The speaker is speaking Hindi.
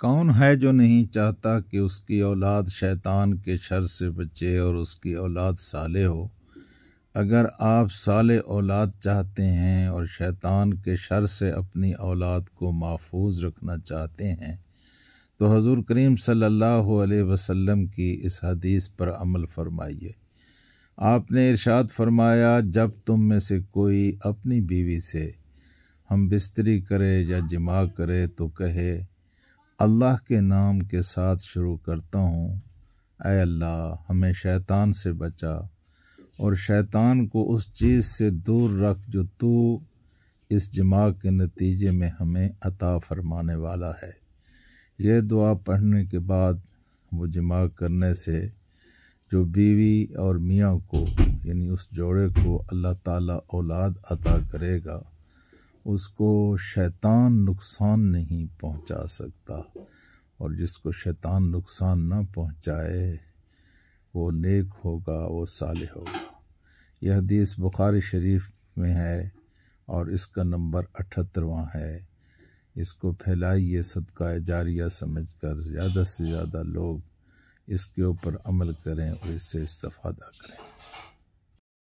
कौन है जो नहीं चाहता कि उसकी औलाद शैतान के शर से बचे और उसकी औलाद साले हो। अगर आप साले औलाद चाहते हैं और शैतान के शर से अपनी औलाद को महफूज रखना चाहते हैं तो हजूर करीम सल्लल्लाहु अलैहि वसल्लम की इस हदीस पर अमल फरमाइए। आपने इरशाद फरमाया, जब तुम में से कोई अपनी बीवी से हम बिस्तरी करे या जिमा करे तो कहे, अल्लाह के नाम के साथ शुरू करता हूँ, ऐ अल्लाह हमें शैतान से बचा और शैतान को उस चीज़ से दूर रख जो तू इस जिमा के नतीजे में हमें अता फरमाने वाला है। यह दुआ पढ़ने के बाद वो जिमा करने से जो बीवी और मियाँ को यानी उस जोड़े को अल्लाह ताला औलाद अता करेगा, उसको शैतान नुकसान नहीं पहुंचा सकता, और जिसको शैतान नुकसान ना पहुंचाए वो नेक होगा, वो सालिह होगा। यह हदीस बुखारी शरीफ में है और इसका नंबर 78वां है। इसको फैलाइए सदका जारिया समझकर, ज़्यादा से ज़्यादा लोग इसके ऊपर अमल करें और इससे इस्तिफ़ादा करें।